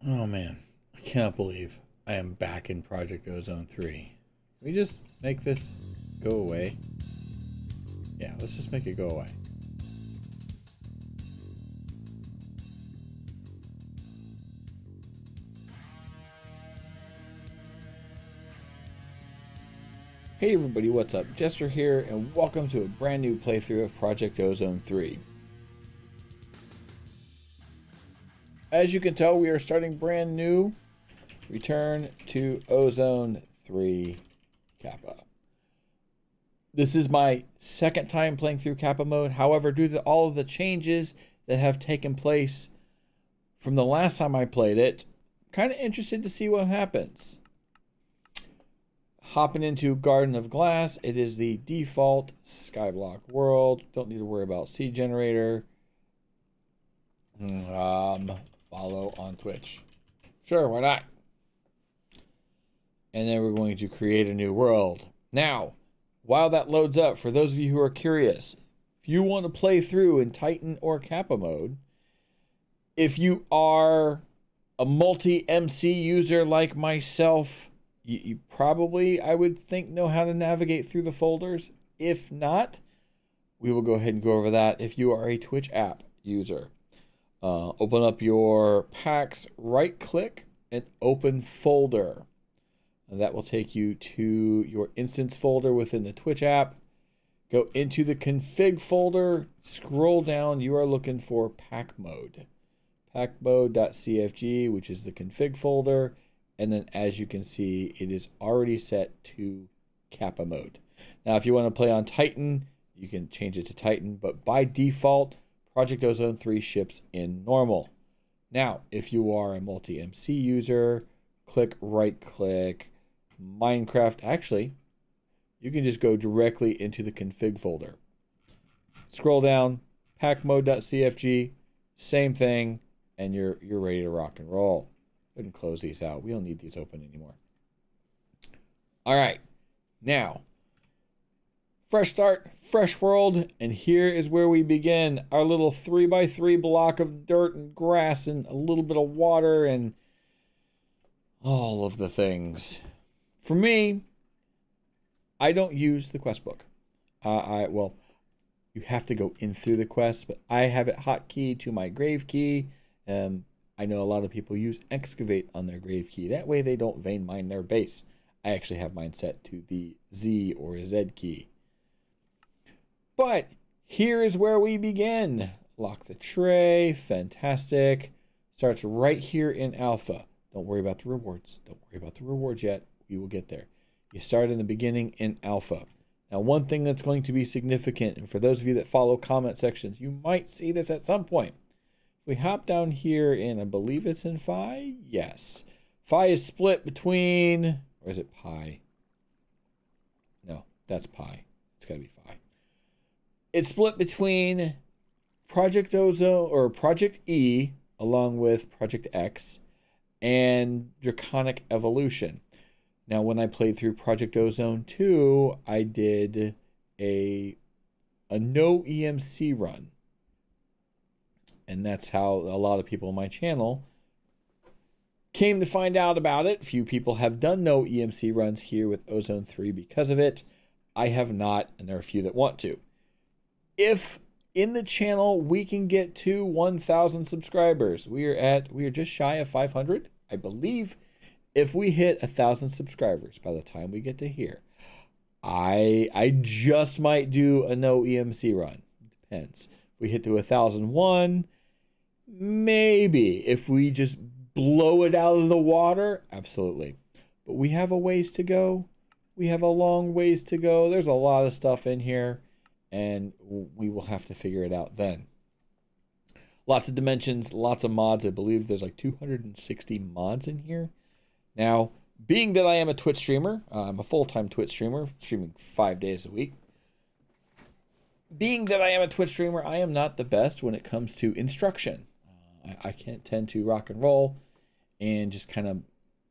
Oh man, I cannot believe I am back in Project Ozone 3. Can we just make this go away? Yeah, let's just make it go away. Hey everybody, what's up? Jester here, and welcome to a brand new playthrough of Project Ozone 3. As you can tell, we are starting brand new. Return to Ozone 3 Kappa. This is my second time playing through Kappa Mode. However, due to all of the changes that have taken place from the last time I played it, I'm kind of interested to see what happens. Hopping into Garden of Glass, it is the default Skyblock world. Don't need to worry about seed generator. Follow on Twitch. Sure, why not? And then we're going to create a new world. Now, while that loads up, for those of you who are curious, if you want to play through in Titan or Kappa mode, if you are a multi-MC user like myself, you probably, I would think, know how to navigate through the folders. If not, we will go ahead and go over that. If you are a Twitch app user, open up your packs, right click and open folder. And that will take you to your instance folder within the Twitch app. Go into the config folder, scroll down, you are looking for pack mode. Packmode.cfg, which is the config folder. And then as you can see, it is already set to Kappa mode. Now, if you want to play on Titan, you can change it to Titan, but by default, Project Ozone 3 ships in normal. Now, if you are a multi-MC user, right click, Minecraft. Actually, you can just go directly into the config folder. Scroll down, packmode.cfg, same thing, and you're ready to rock and roll. Go ahead and close these out. We don't need these open anymore. All right, now, fresh start, fresh world, and here is where we begin. Our little 3x3 block of dirt and grass and a little bit of water and all of the things. For me, I don't use the quest book. Well, you have to go in through the quest, but I have it hotkeyed to my grave key. I know a lot of people use excavate on their grave key. That way they don't vein mine their base. I actually have mine set to the Z or Z key. But here is where we begin. Lock the tray. Fantastic. Starts right here in alpha. Don't worry about the rewards. Don't worry about the rewards yet. We will get there. You start in the beginning in alpha. Now, one thing that's going to be significant, and for those of you that follow comment sections, you might see this at some point. If we hop down here in, I believe it's in phi. Yes. Phi is split between, or is it pi? No, that's pi. It's got to be phi. It's split between Project Ozone, or Project E, along with Project X, and Draconic Evolution. Now, when I played through Project Ozone 2, I did a no EMC run. And that's how a lot of people on my channel came to find out about it. Few people have done no EMC runs here with Ozone 3 because of it. I have not, and there are a few that want to. If in the channel we can get to 1,000 subscribers, we are just shy of 500, I believe. If we hit 1,000 subscribers by the time we get to here, I just might do a no EMC run. Depends. If we hit to 1,001, maybe. If we just blow it out of the water, absolutely. But we have a ways to go. We have a long ways to go. There's a lot of stuff in here, and we will have to figure it out then. Lots of dimensions, lots of mods. I believe there's like 260 mods in here. Now, being that I am a Twitch streamer, I'm a full-time Twitch streamer, streaming 5 days a week. Being that I am a Twitch streamer, I am not the best when it comes to instruction. I can't tend to rock and roll and just kind of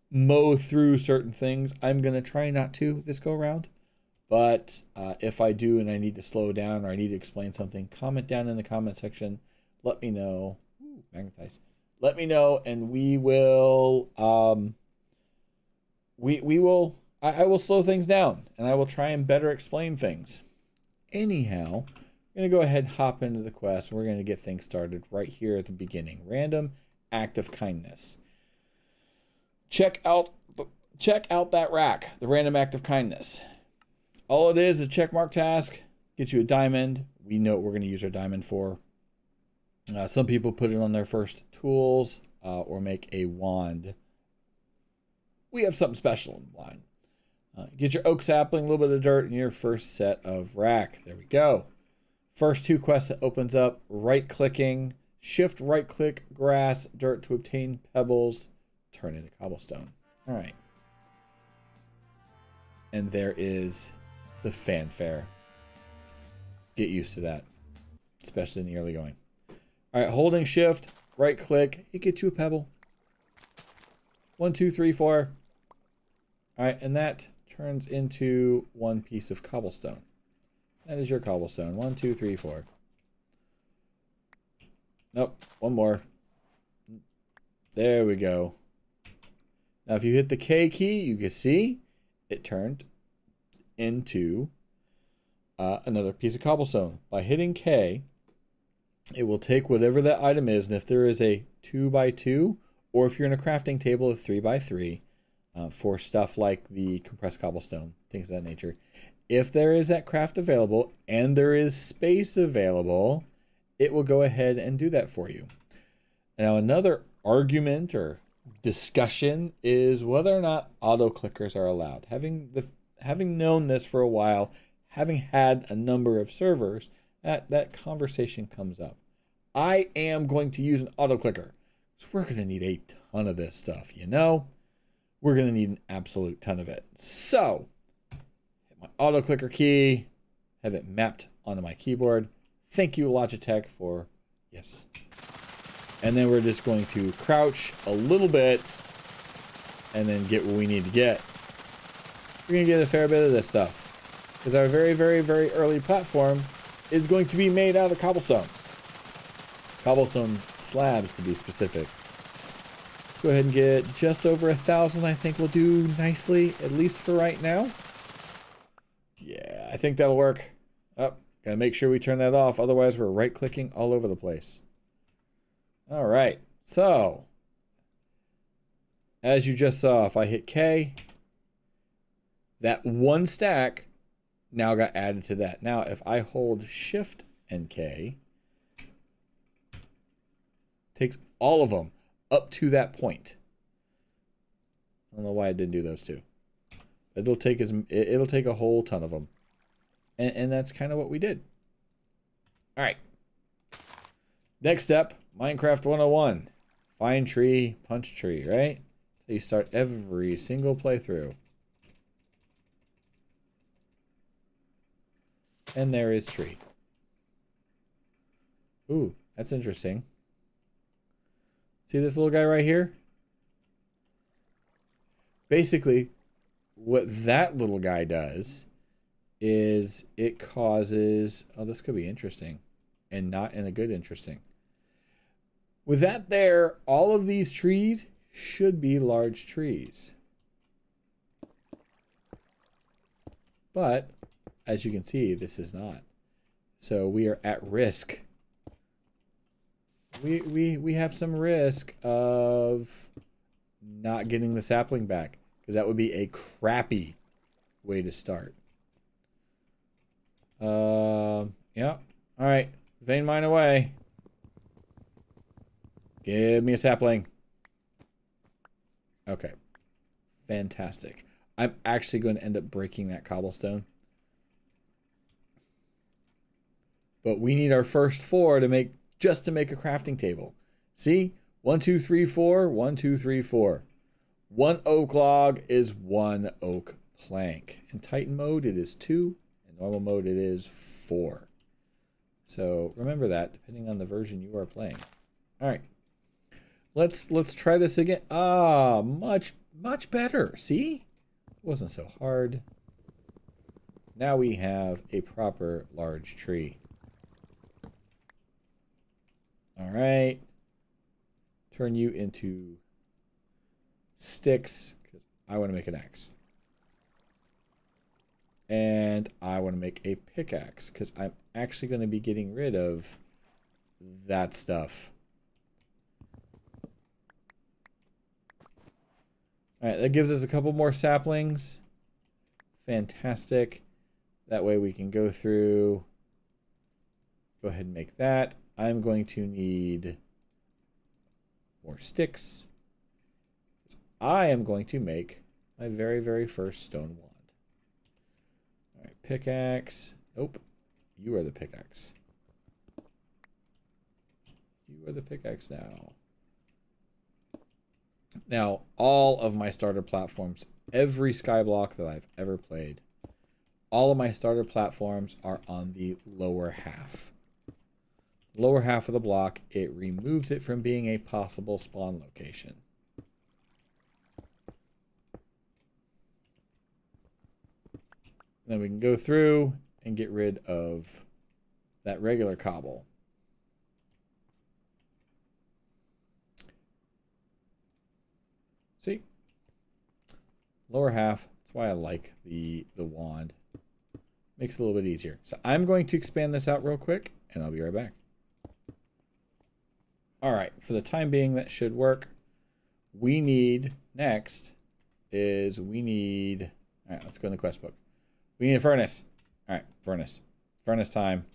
mow through certain things. I'm going to try not to this go around. But if I do and I need to slow down or I need to explain something, comment down in the comment section. Let me know. Ooh, magnetize. let me know, and we will I will slow things down, and I will try and better explain things. Anyhow, I'm going to go ahead and hop into the quest, and we're going to get things started right here at the beginning. Random act of kindness. Check out that rack, the random act of kindness. All it is a checkmark task, gets you a diamond. We know what we're going to use our diamond for. Some people put it on their first tools or make a wand. We have something special in the wand. Get your oak sapling, a little bit of dirt, and your first set of rack. There we go. First 2 quests that opens up, right-clicking, shift right-click grass, dirt to obtain pebbles, turn into cobblestone. All right. And there is the fanfare. Get used to that, especially in the early going. All right, holding shift, right-click, it gets you a pebble. 1, 2, 3, 4. All right, and that turns into 1 piece of cobblestone. That is your cobblestone. 1, 2, 3, 4. Nope, 1 more. There we go. Now, if you hit the K key, you can see it turned into another piece of cobblestone. By hitting K, it will take whatever that item is, and if there is a 2x2, or if you're in a crafting table of 3x3, for stuff like the compressed cobblestone, things of that nature. If there is that craft available and there is space available, it will go ahead and do that for you. Now, another argument or discussion is whether or not auto clickers are allowed. Having known this for a while, having had a number of servers, that conversation comes up. I am going to use an auto clicker, so we're going to need a ton of this stuff, you know? We're going to need an absolute ton of it. So, hit my auto clicker key, have it mapped onto my keyboard. Thank you, Logitech, for yes. And then we're just going to crouch a little bit and then get what we need to get. We're going to get a fair bit of this stuff because our very, very, very early platform is going to be made out of cobblestone. Cobblestone slabs, to be specific. Let's go ahead and get just over 1,000. I think we'll do nicely, at least for right now. Yeah, I think that'll work. Oh, gotta make sure we turn that off. Otherwise, we're right-clicking all over the place. All right, so as you just saw, if I hit K, that 1 stack now got added to that. Now, if I hold Shift and K, takes all of them up to that point. I don't know why I didn't do those 2. It'll take a whole ton of them, and that's kind of what we did. All right. Next step, Minecraft 101. Find tree, punch tree, right? So you start every single playthrough. And there is tree. Ooh, that's interesting. See this little guy right here? Basically, what that little guy does is it causes... Oh, this could be interesting. And not in a good interesting. With that there, all of these trees should be large trees. But, as you can see, this is not. So we are at risk. We have some risk of not getting the sapling back, because that would be a crappy way to start. Yeah. All right. Vein mine away. Give me a sapling. Okay. Fantastic. I'm actually going to end up breaking that cobblestone. But we need our first 4 to make a crafting table. See? 1, 2, 3, 4. 1, 2, 3, 4. 1 oak log is 1 oak plank. In Titan mode, it is 2. In normal mode, it is 4. So remember that, depending on the version you are playing. All right. Let's try this again. Ah, much better. See? It wasn't so hard. Now we have a proper large tree. All right. turn you into sticks because I want to make an axe. And I want to make a pickaxe because I'm actually going to be getting rid of that stuff. Alright, that gives us a couple more saplings. Fantastic. That way we can go through. Go ahead and make that. I'm going to need more sticks. I am going to make my very, very first stone wand. Alright, pickaxe. Nope. You are the pickaxe. You are the pickaxe now. Now, all of my starter platforms, every skyblock that I've ever played, all of my starter platforms are on the lower half. Lower half of the block, it removes it from being a possible spawn location. Then we can go through and get rid of that regular cobble. See? Lower half. That's why I like the wand. Makes it a little bit easier. So I'm going to expand this out real quick, and I'll be right back. Alright, for the time being, that should work. We need, next, is we need... Alright, let's go in the quest book. We need a furnace. Alright, furnace. Furnace time.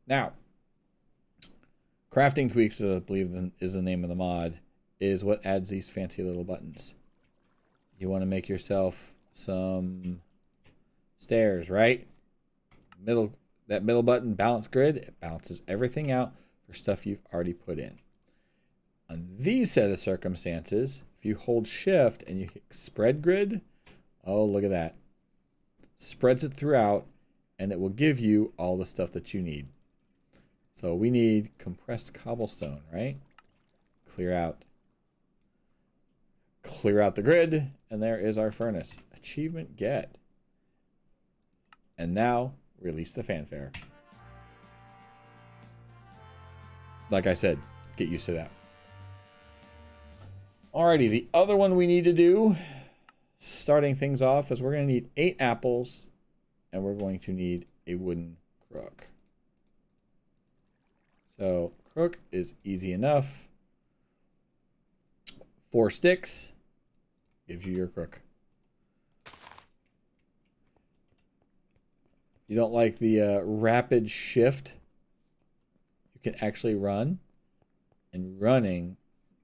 Now, crafting tweaks, I believe is the name of the mod, is what adds these fancy little buttons. You want to make yourself some stairs, right? That middle button, balance grid, it balances everything out for stuff you've already put in. On these set of circumstances, if you hold shift and you hit spread grid, oh, look at that. Spreads it throughout, and it will give you all the stuff that you need. So we need compressed cobblestone, right? Clear out. Clear out the grid, and there is our furnace. Achievement get. And now, release the fanfare. Like I said, get used to that. Alrighty, the other one we need to do, starting things off, is we're going to need 8 apples, and we're going to need a wooden crook. So, crook is easy enough. 4 sticks gives you your crook. If you don't like the rapid shift, you can actually run, and running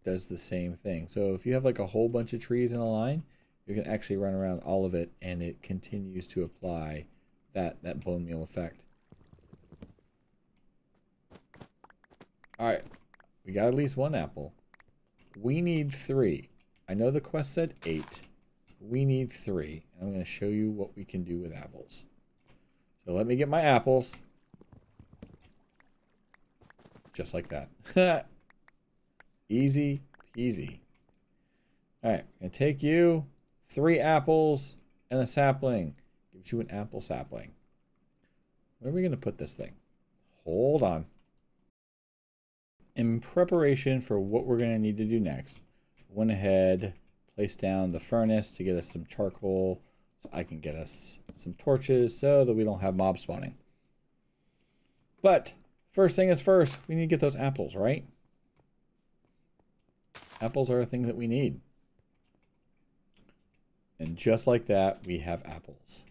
does the same thing. So if you have like a whole bunch of trees in a line, you can actually run around all of it, and it continues to apply that bone meal effect. Alright, we got at least 1 apple. We need 3. I know the quest said 8. We need 3. I'm going to show you what we can do with apples. So let me get my apples. Just like that. Easy peasy. Alright, I'm going to take you 3 apples and a sapling. Gives you an apple sapling. Where are we going to put this thing? Hold on. In preparation for what we're going to need to do next, went ahead, placed down the furnace to get us some charcoal, so I can get us some torches so that we don't have mob spawning. But first thing is first, we need to get those apples, right? Apples are a thing that we need. And just like that, we have apples.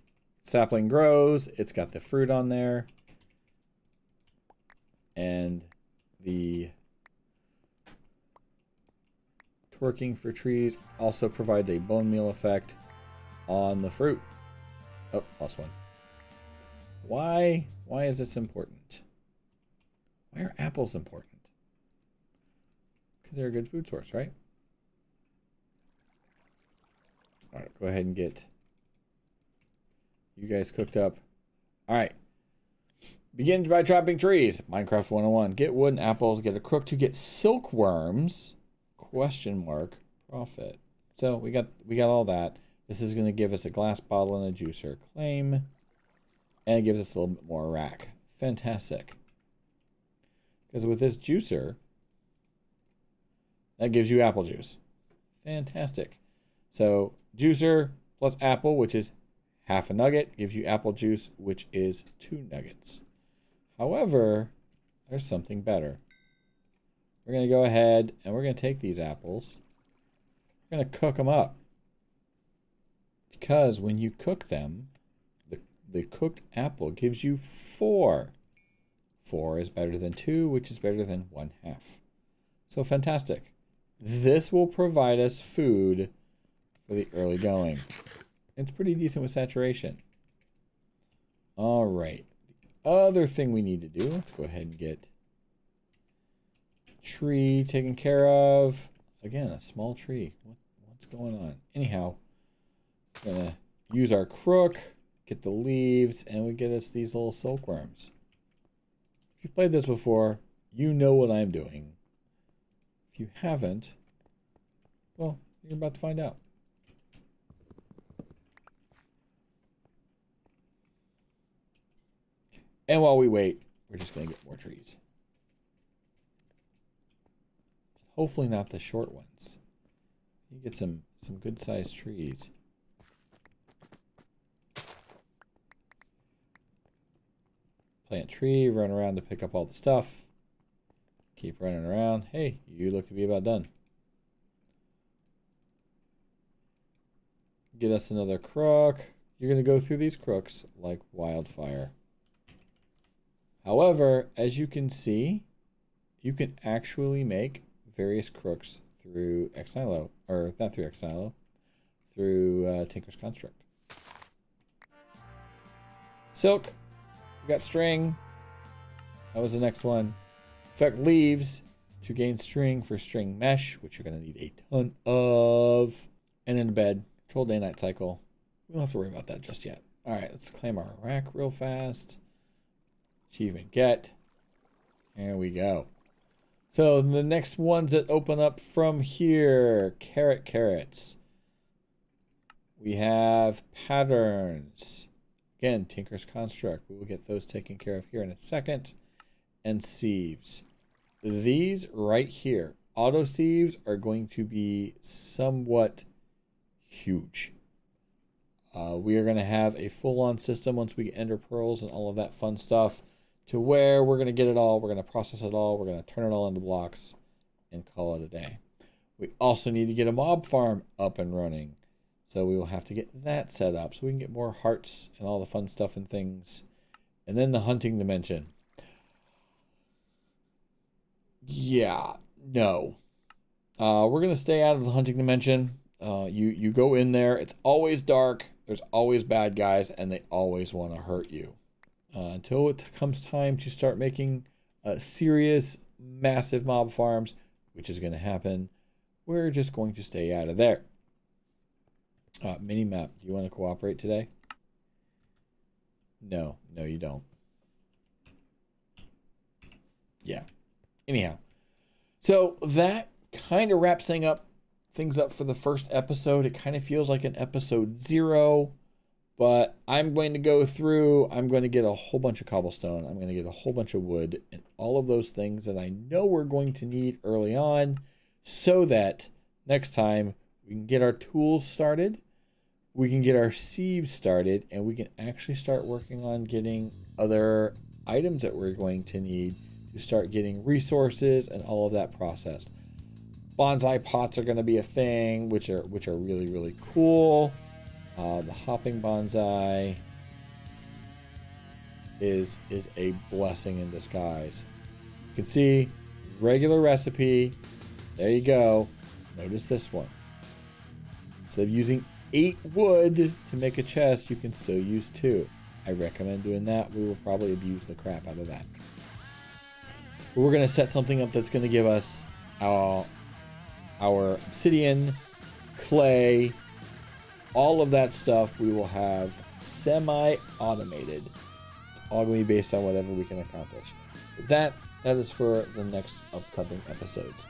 Sapling grows, it's got the fruit on there. And the twerking for trees also provides a bone meal effect on the fruit. Oh, lost one. Why is this important? Why are apples important? Because they're a good food source, right? All right, go ahead and get you guys cooked up. All right. Begin by chopping trees. Minecraft 101. Get wood and apples. Get a crook to get silkworms. Question mark. Profit. So we got all that. This is going to give us a glass bottle and a juicer. Claim. And it gives us a little bit more rack. Fantastic. Because with this juicer, That gives you apple juice. Fantastic. So juicer plus apple, which is half a nugget, gives you apple juice, which is 2 nuggets. However, there's something better. We're going to go ahead and we're going to take these apples. We're going to cook them up. Because when you cook them, the cooked apple gives you 4. 4 is better than 2, which is better than 1/2. So fantastic. This will provide us food for the early going. It's pretty decent with saturation. All right. The other thing we need to do, let's go ahead and get tree taken care of. Again, a small tree. What's going on? Anyhow, we're going to use our crook, get the leaves, and we get us these little silkworms. If you've played this before, you know what I'm doing. If you haven't, well, you're about to find out. And while we wait, we're just going to get more trees. Hopefully not the short ones. You get some good sized trees. Plant tree, run around to pick up all the stuff. Keep running around. Hey, you look to be about done. Get us another crook. You're going to go through these crooks like wildfire. However, as you can see, you can actually make various crooks through Xylo, or not through Xylo, through Tinker's Construct. Silk, we got string. That was the next one. Effect leaves to gain string for string mesh, which you're going to need a ton of. And in the bed, control day-night cycle. We don't have to worry about that just yet. All right, let's claim our rack real fast. Achievement get. There we go. So the next ones that open up from here, carrots. We have patterns. Again, Tinker's Construct. We will get those taken care of here in a second. And sieves. These right here, auto sieves, are going to be somewhat huge. We are going to have a full-on system once we get ender pearls and all of that fun stuff, to where we're going to get it all, we're going to process it all, we're going to turn it all into blocks and call it a day. We also need to get a mob farm up and running. So we will have to get that set up so we can get more hearts and all the fun stuff and things. And then the hunting dimension. Yeah, no. We're going to stay out of the hunting dimension. You go in there, it's always dark, there's always bad guys, and they always want to hurt you. Until it comes time to start making serious, massive mob farms, which is going to happen, we're just going to stay out of there. Mini-map, do you want to cooperate today? No, you don't. Yeah. Anyhow, so that kind of wraps things up for the first episode. It kind of feels like an episode 0, but I'm going to go through, I'm going to get a whole bunch of cobblestone, I'm going to get a whole bunch of wood, and all of those things that I know we're going to need early on, so that next time we can get our tools started, we can get our sieves started, and we can actually start working on getting other items that we're going to need to start getting resources and all of that processed. Bonsai pots are going to be a thing, which are really, really cool. The hopping bonsai is a blessing in disguise. You can see regular recipe. There you go. Notice this one. Instead of using 8 wood to make a chest, you can still use 2. I recommend doing that. We will probably abuse the crap out of that. But we're going to set something up that's going to give us our obsidian, clay, all of that stuff we will have semi-automated. It's all going to be based on whatever we can accomplish. But that is for the next upcoming episodes.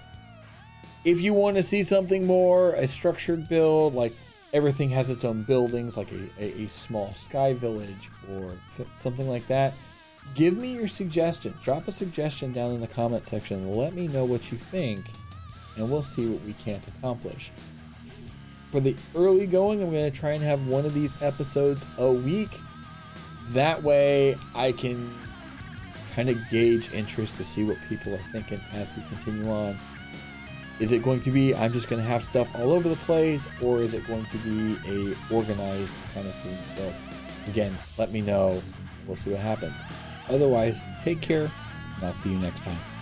If you want to see something more, a structured build, like everything has its own buildings, like a small sky village or something like that, give me your suggestions. Drop a suggestion down in the comment section. Let me know what you think. and we'll see what we can't accomplish. For the early going, I'm going to try and have one of these episodes a week. That way I can kind of gauge interest to see what people are thinking as we continue on. Is it going to be I'm just going to have stuff all over the place, or is it going to be a organized kind of thing? So again, let me know. We'll see what happens. Otherwise, take care, and I'll see you next time.